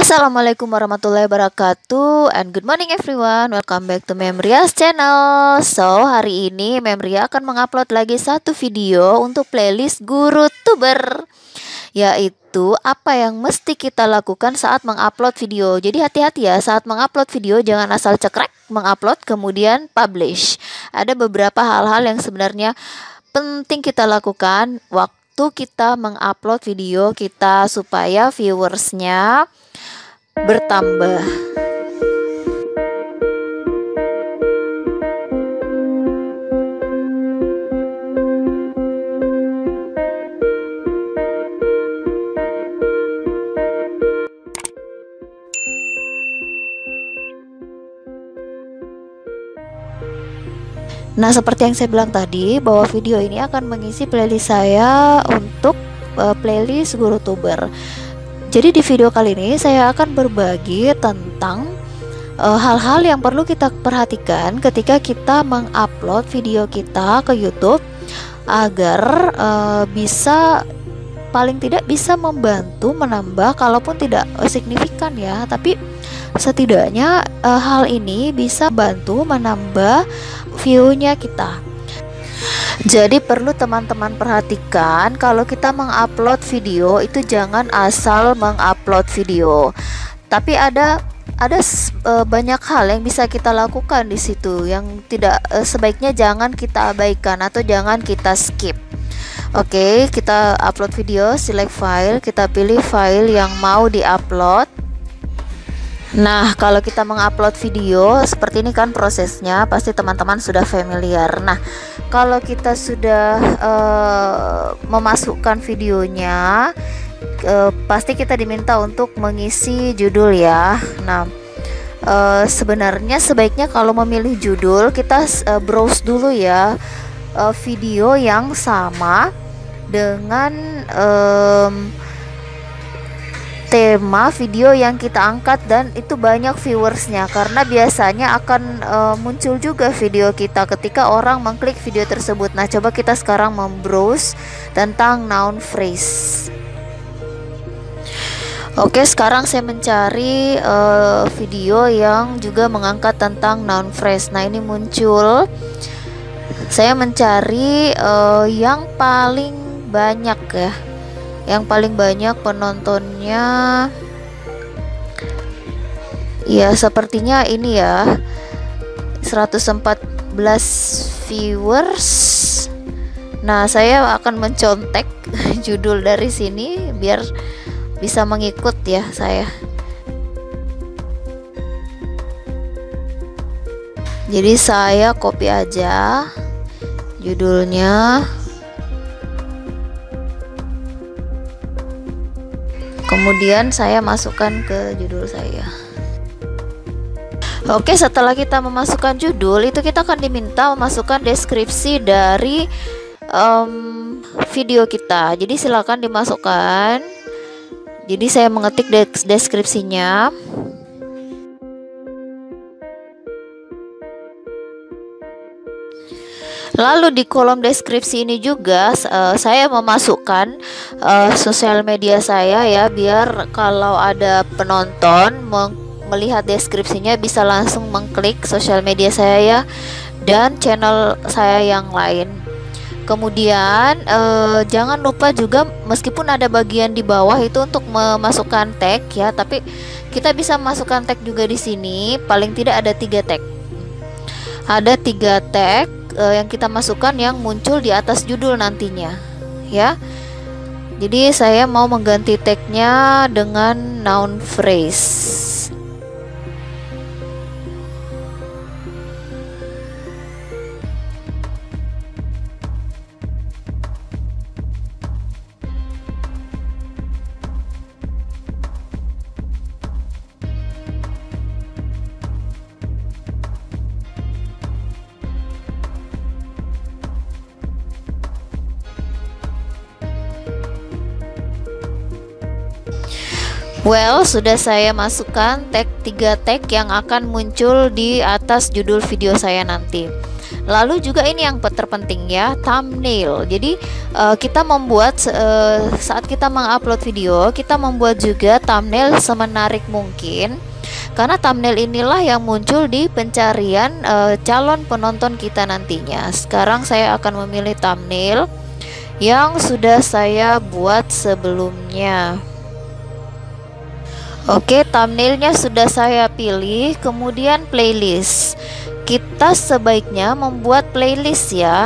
Assalamualaikum warahmatullahi wabarakatuh, and good morning everyone. Welcome back to Memria's channel. So hari ini Memria akan mengupload lagi satu video untuk playlist Guru Tuber, yaitu apa yang mesti kita lakukan saat mengupload video. Jadi hati-hati ya, saat mengupload video jangan asal cekrek mengupload kemudian publish. Ada beberapa hal-hal yang sebenarnya penting kita lakukan waktu kita mengupload video kita supaya viewersnya bertambah. Nah, seperti yang saya bilang tadi, bahwa video ini akan mengisi playlist saya untuk playlist Guru Tuber. Jadi di video kali ini saya akan berbagi tentang hal-hal yang perlu kita perhatikan ketika kita mengupload video kita ke YouTube agar bisa paling tidak bisa membantu menambah, kalaupun tidak signifikan ya, tapi setidaknya hal ini bisa bantu menambah view-nya kita. Jadi perlu teman-teman perhatikan, kalau kita mengupload video itu jangan asal mengupload video. Tapi ada banyak hal yang bisa kita lakukan di situ yang tidak sebaiknya jangan kita abaikan atau jangan kita skip. Oke, kita upload video, select file, kita pilih file yang mau diupload. Nah, kalau kita mengupload video seperti ini kan prosesnya, pasti teman-teman sudah familiar. Nah, kalau kita sudah memasukkan videonya, pasti kita diminta untuk mengisi judul ya. Nah, sebenarnya sebaiknya kalau memilih judul, kita browse dulu ya video yang sama dengan tema video yang kita angkat dan itu banyak viewersnya, karena biasanya akan muncul juga video kita ketika orang mengklik video tersebut. Nah, coba kita sekarang membrowse tentang noun phrase. Oke, sekarang saya mencari video yang juga mengangkat tentang noun phrase. Nah, ini muncul. Saya mencari yang paling banyak ya, yang paling banyak penontonnya ya, sepertinya ini ya, 114 viewers. Nah, saya akan mencontek judul dari sini biar bisa mengikut ya saya. Jadi saya copy aja judulnya, kemudian saya masukkan ke judul saya. Oke, setelah kita memasukkan judul, itu kita akan diminta memasukkan deskripsi dari video kita. Jadi silakan dimasukkan. Jadi saya mengetik deskripsinya. Lalu di kolom deskripsi ini juga saya memasukkan sosial media saya ya, biar kalau ada penonton melihat deskripsinya bisa langsung mengklik sosial media saya ya, dan channel saya yang lain. Kemudian jangan lupa juga, meskipun ada bagian di bawah itu untuk memasukkan tag ya, tapi kita bisa masukkan tag juga di sini. Paling tidak ada 3 tag. Ada 3 tag yang kita masukkan yang muncul di atas judul nantinya ya. Jadi saya mau mengganti tagnya dengan noun phrase. Well, sudah saya masukkan 3 tag yang akan muncul di atas judul video saya nanti. Lalu juga ini yang terpenting ya, thumbnail. Jadi kita membuat saat kita mengupload video, kita membuat juga thumbnail semenarik mungkin, karena thumbnail inilah yang muncul di pencarian calon penonton kita nantinya. Sekarang saya akan memilih thumbnail yang sudah saya buat sebelumnya. Oke, thumbnailnya sudah saya pilih. Kemudian playlist, kita sebaiknya membuat playlist ya.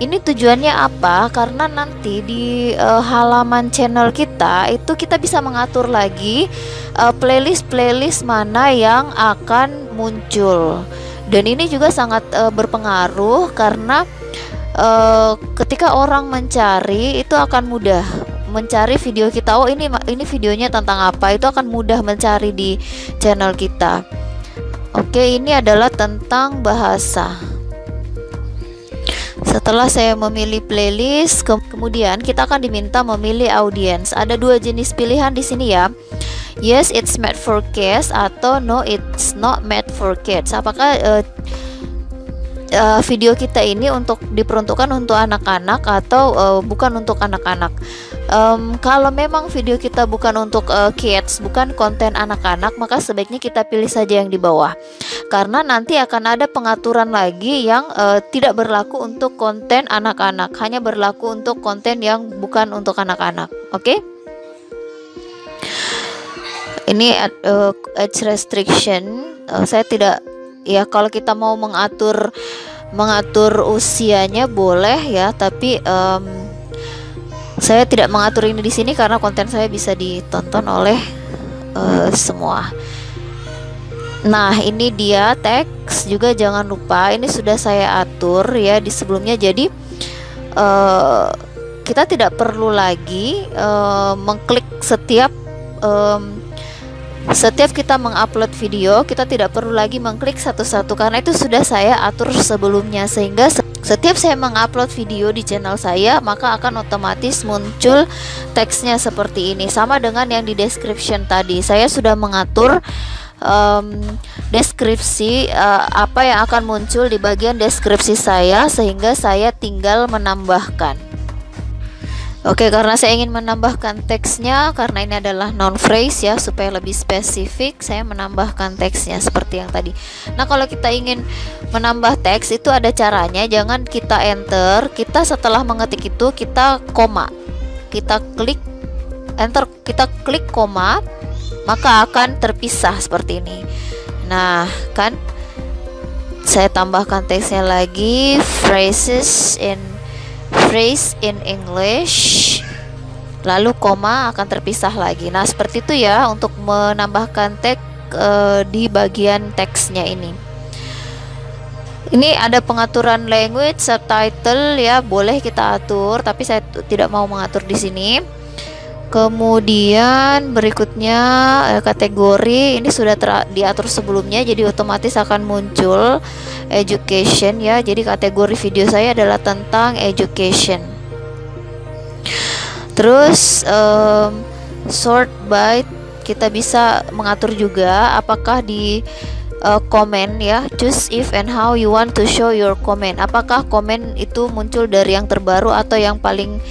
Ini tujuannya apa? Karena nanti di halaman channel kita itu kita bisa mengatur lagi playlist mana yang akan muncul. Dan ini juga sangat berpengaruh karena ketika orang mencari itu akan mudah mencari video kita. Oh, ini videonya tentang apa, itu akan mudah mencari di channel kita. Oke, ini adalah tentang bahasa. Setelah saya memilih playlist, kemudian kita akan diminta memilih audience. Ada dua jenis pilihan di sini ya. Yes, it's made for kids atau no, it's not made for kids. Apakah video kita ini diperuntukkan untuk anak-anak atau bukan untuk anak-anak? Kalau memang video kita bukan untuk kids, bukan konten anak-anak, maka sebaiknya kita pilih saja yang di bawah, karena nanti akan ada pengaturan lagi yang tidak berlaku untuk konten anak-anak, hanya berlaku untuk konten yang bukan untuk anak-anak. Oke? Ini age restriction. Saya tidak, ya kalau kita mau mengatur usianya boleh ya, tapi saya tidak mengatur ini di sini karena konten saya bisa ditonton oleh semua. Nah, ini dia teks juga, jangan lupa ini sudah saya atur ya di sebelumnya. Jadi kita tidak perlu lagi mengklik setiap kita mengupload video, kita tidak perlu lagi mengklik satu-satu karena itu sudah saya atur sebelumnya, sehingga setiap saya mengupload video di channel saya maka akan otomatis muncul teksnya seperti ini. Sama dengan yang di description tadi, saya sudah mengatur deskripsi apa yang akan muncul di bagian deskripsi saya, sehingga saya tinggal menambahkan. Oke, karena saya ingin menambahkan teksnya, karena ini adalah noun phrase ya, supaya lebih spesifik, saya menambahkan teksnya seperti yang tadi. Nah, kalau kita ingin menambah teks itu ada caranya, jangan kita enter, kita setelah mengetik itu kita koma, kita klik enter, kita klik koma, maka akan terpisah seperti ini. Nah, kan saya tambahkan teksnya lagi, phrase in English, lalu koma, akan terpisah lagi. Nah, seperti itu ya untuk menambahkan teks di bagian teksnya ini. Ini ada pengaturan language, subtitle ya, boleh kita atur, tapi saya tidak mau mengatur di sini. Kemudian berikutnya kategori, ini sudah diatur sebelumnya, jadi otomatis akan muncul education ya. Jadi kategori video saya adalah tentang education. Terus sort by, kita bisa mengatur juga apakah di komen ya, choose if and how you want to show your comment. Apakah komen itu muncul dari yang terbaru atau yang paling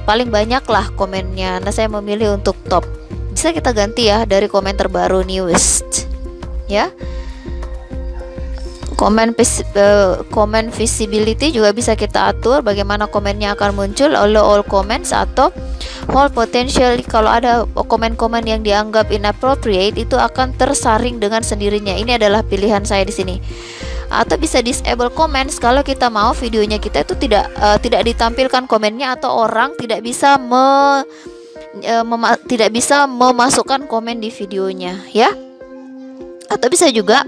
banyak lah komennya. Nah, saya memilih untuk top. Bisa kita ganti ya dari komen terbaru, newest ya. Comment visibility juga bisa kita atur, bagaimana komennya akan muncul, all comments atau hold potentially. Kalau ada komen-komen yang dianggap inappropriate itu akan tersaring dengan sendirinya. Ini adalah pilihan saya di sini. Atau bisa disable comments kalau kita mau videonya kita itu tidak ditampilkan komennya, atau orang tidak bisa memasukkan komen di videonya ya. Atau bisa juga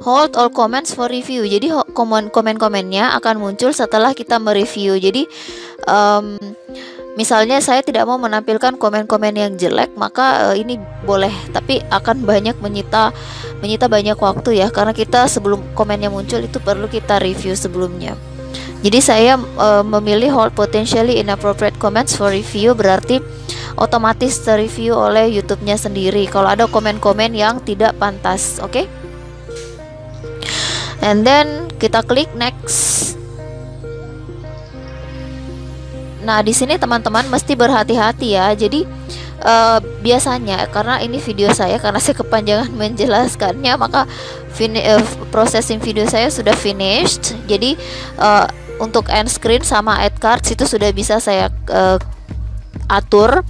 hold all comments for review. Jadi komen-komennya akan muncul setelah kita mereview. Jadi misalnya saya tidak mau menampilkan komen-komen yang jelek, maka ini boleh, tapi akan menyita banyak waktu ya, karena kita sebelum komennya muncul itu perlu kita review sebelumnya. Jadi saya memilih hold potentially inappropriate comments for review, berarti otomatis terreview oleh YouTube-nya sendiri kalau ada komen-komen yang tidak pantas. Oke? and then kita klik next. Nah, di sini teman-teman mesti berhati-hati ya. Jadi biasanya karena ini video saya, karena saya kepanjangan menjelaskannya, maka processing video saya sudah finished. Jadi untuk end screen sama add cards itu sudah bisa saya atur.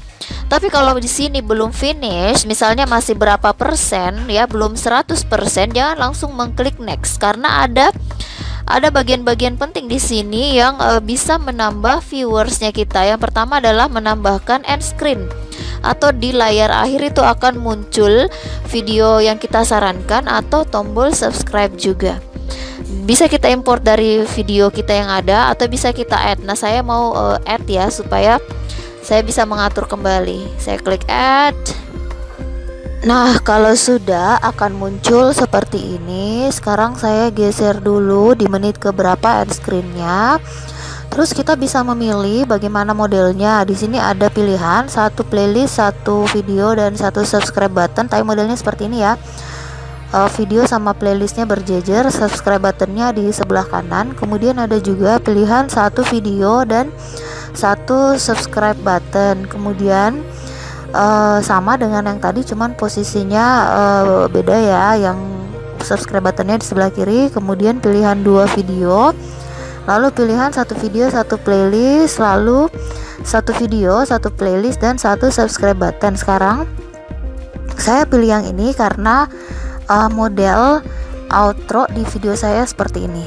Tapi kalau di sini belum finish, misalnya masih berapa persen ya, belum 100%, jangan langsung mengklik next, karena ada bagian-bagian penting di sini yang bisa menambah viewersnya kita. Yang pertama adalah menambahkan end screen, atau di layar akhir itu akan muncul video yang kita sarankan atau tombol subscribe juga. Bisa kita import dari video kita yang ada atau bisa kita add. Nah, saya mau add ya supaya saya bisa mengatur kembali. Saya klik add. Nah, kalau sudah akan muncul seperti ini. Sekarang saya geser dulu di menit keberapa end screen-nya. Terus kita bisa memilih bagaimana modelnya. Di sini ada pilihan satu playlist, satu video, dan satu subscribe button. Tapi modelnya seperti ini ya. Video sama playlistnya berjejer, subscribe buttonnya di sebelah kanan. Kemudian ada juga pilihan satu video dan satu subscribe button. Kemudian sama dengan yang tadi, cuman posisinya beda ya. Yang subscribe buttonnya di sebelah kiri, kemudian pilihan dua video, lalu pilihan satu video satu playlist, lalu satu video satu playlist, dan satu subscribe button. Sekarang saya pilih yang ini karena model outro di video saya seperti ini.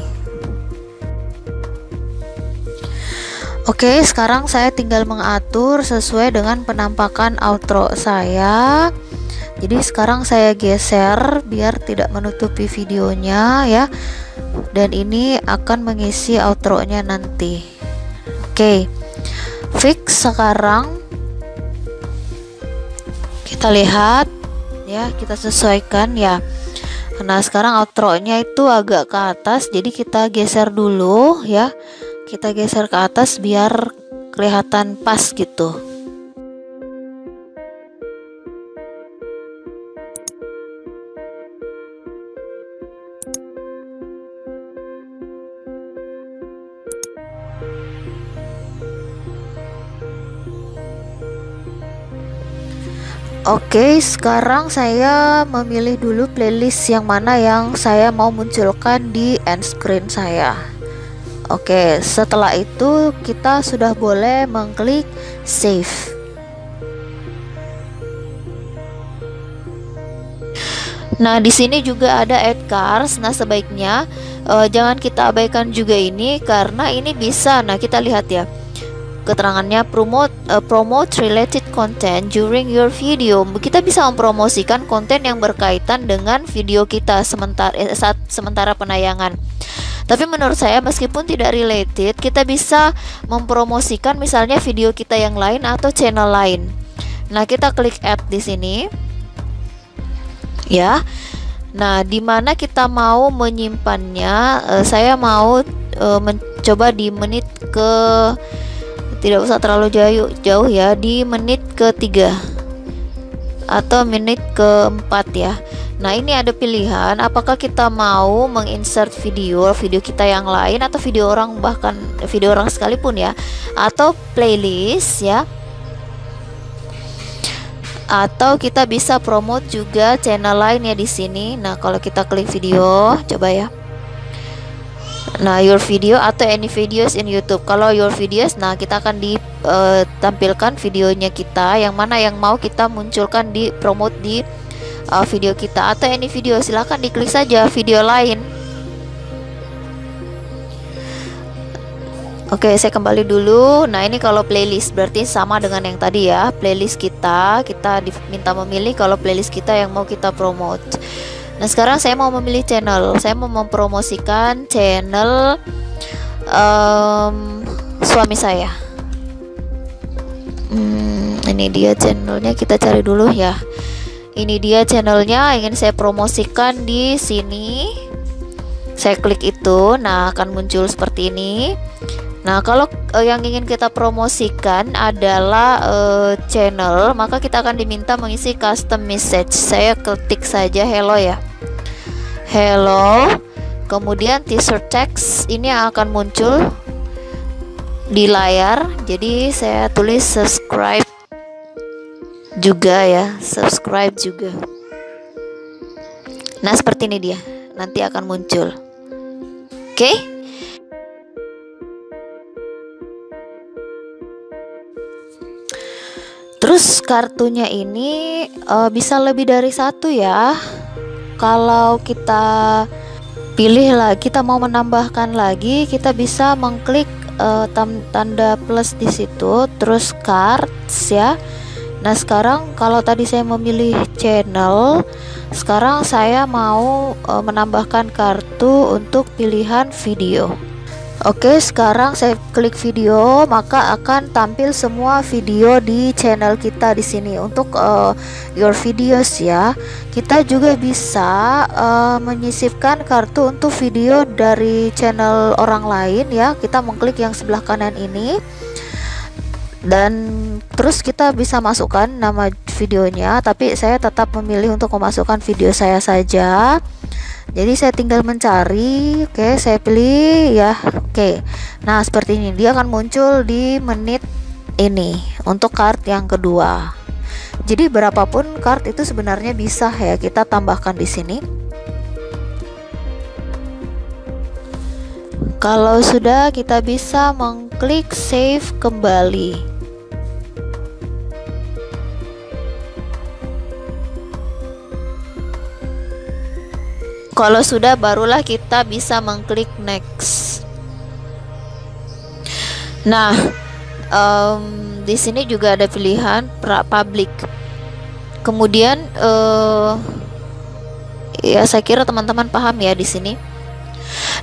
Oke, sekarang saya tinggal mengatur sesuai dengan penampakan outro saya. Jadi sekarang saya geser biar tidak menutupi videonya ya. Dan ini akan mengisi outro-nya nanti. Oke, fix. Sekarang kita lihat ya, kita sesuaikan ya. Nah, sekarang outro-nya itu agak ke atas, jadi kita geser dulu ya. Kita geser ke atas biar kelihatan pas gitu. Oke, sekarang saya memilih dulu playlist yang mana yang saya mau munculkan di end screen saya. Oke, setelah itu kita sudah boleh mengklik save. Nah, di sini juga ada add cards. Nah, sebaiknya jangan kita abaikan juga ini, karena ini bisa. Nah, kita lihat ya. Keterangannya promote related content during your video. Kita bisa mempromosikan konten yang berkaitan dengan video kita saat sementara penayangan. Tapi menurut saya meskipun tidak related, kita bisa mempromosikan misalnya video kita yang lain atau channel lain. Nah, kita klik add di sini. Ya. Nah, di mana kita mau menyimpannya? Saya mau mencoba di menit ke, tidak usah terlalu jauh ya, di menit ke-3 atau menit ke-4 ya. Nah, ini ada pilihan apakah kita mau menginsert video kita yang lain atau video orang, bahkan video orang sekalipun ya, atau playlist ya. Atau kita bisa promote juga channel lain ya di sini. Nah, kalau kita klik video, coba ya. Nah, your video atau any videos in YouTube. Kalau your videos, nah kita akan ditampilkan videonya kita yang mana yang mau kita munculkan di promote di video kita, atau any video, silahkan diklik saja video lain. Oke, saya kembali dulu. Nah, ini kalau playlist berarti sama dengan yang tadi ya. Playlist kita diminta memilih kalau playlist kita yang mau kita promote. Nah, sekarang saya mau memilih channel. Saya mau mempromosikan channel suami saya. Ini dia channelnya, kita cari dulu ya. Ini dia channelnya, ingin saya promosikan di sini. Saya klik itu, nah akan muncul seperti ini. Nah, kalau yang ingin kita promosikan adalah channel, maka kita akan diminta mengisi custom message. Saya ketik saja hello ya. Hello. kemudian teaser text ini akan muncul di layar. Jadi saya tulis subscribe juga ya, subscribe juga. Nah, seperti ini dia, nanti akan muncul. Oke. Terus kartunya ini bisa lebih dari satu ya. Kalau kita pilih lah, kita mau menambahkan lagi, kita bisa mengklik tanda plus di situ, terus cards ya. Nah, sekarang kalau tadi saya memilih channel, sekarang saya mau menambahkan kartu untuk pilihan video. Oke, sekarang saya klik video, maka akan tampil semua video di channel kita di sini untuk your videos ya. Kita juga bisa menyisipkan kartu untuk video dari channel orang lain ya. Kita mengklik yang sebelah kanan ini. Dan terus kita bisa masukkan nama videonya, tapi saya tetap memilih untuk memasukkan video saya saja. Jadi saya tinggal mencari, oke, saya pilih ya, oke. Nah, seperti ini dia akan muncul di menit ini untuk card yang kedua. Jadi berapapun card itu sebenarnya bisa ya kita tambahkan di sini. Kalau sudah, kita bisa mengklik save kembali. Kalau sudah, barulah kita bisa mengklik next. Nah, di sini juga ada pilihan public. Kemudian ya saya kira teman-teman paham ya di sini.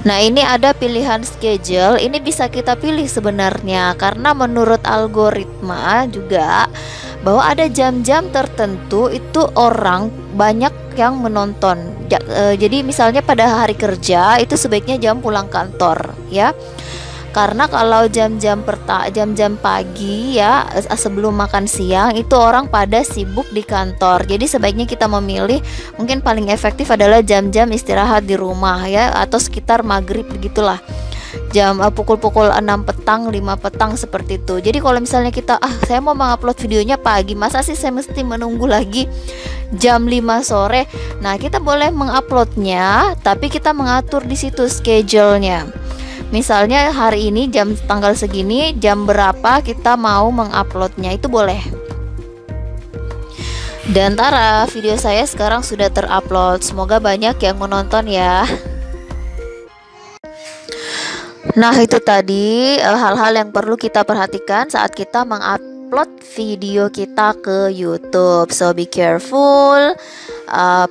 Nah, ini ada pilihan schedule. Ini bisa kita pilih sebenarnya karena menurut algoritma juga bahwa ada jam-jam tertentu itu orang banyak yang menonton. Jadi misalnya pada hari kerja itu sebaiknya jam pulang kantor ya. Karena kalau jam-jam pagi ya, sebelum makan siang itu orang pada sibuk di kantor. Jadi sebaiknya kita memilih, mungkin paling efektif adalah jam-jam istirahat di rumah ya, atau sekitar maghrib begitulah. Jam pukul-pukul 6 petang, 5 petang seperti itu. Jadi kalau misalnya kita saya mau mengupload videonya pagi, masa sih saya mesti menunggu lagi jam 5 sore? Nah, kita boleh menguploadnya, tapi kita mengatur di situ schedule-nya. Misalnya hari ini tanggal segini, jam berapa kita mau menguploadnya, itu boleh. Dan tara, video saya sekarang sudah terupload. Semoga banyak yang menonton ya. Nah, itu tadi hal-hal yang perlu kita perhatikan saat kita mengupload video kita ke YouTube. So be careful,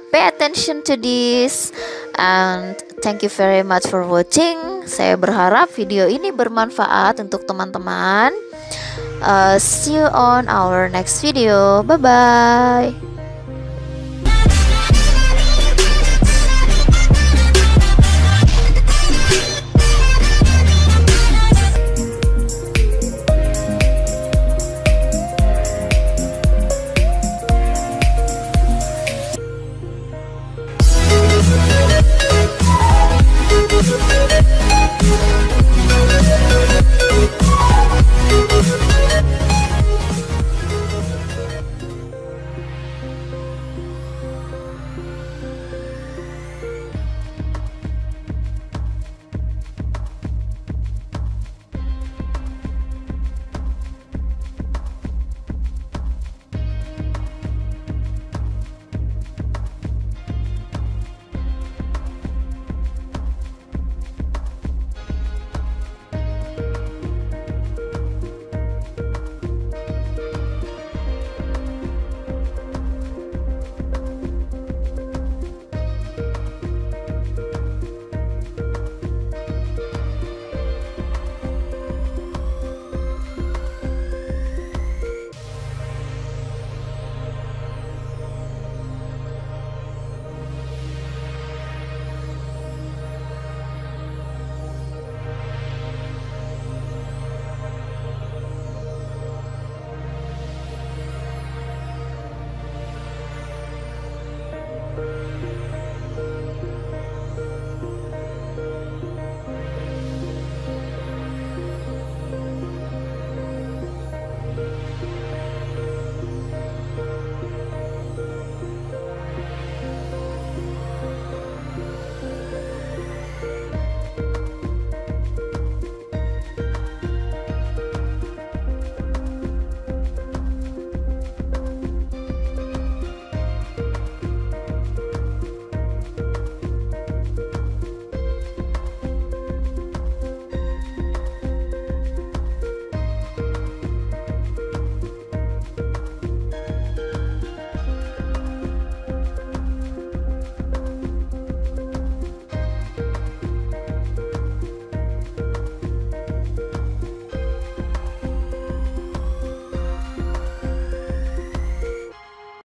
pay attention to this, and thank you very much for watching. Saya berharap video ini bermanfaat untuk teman-teman. See you on our next video. Bye bye.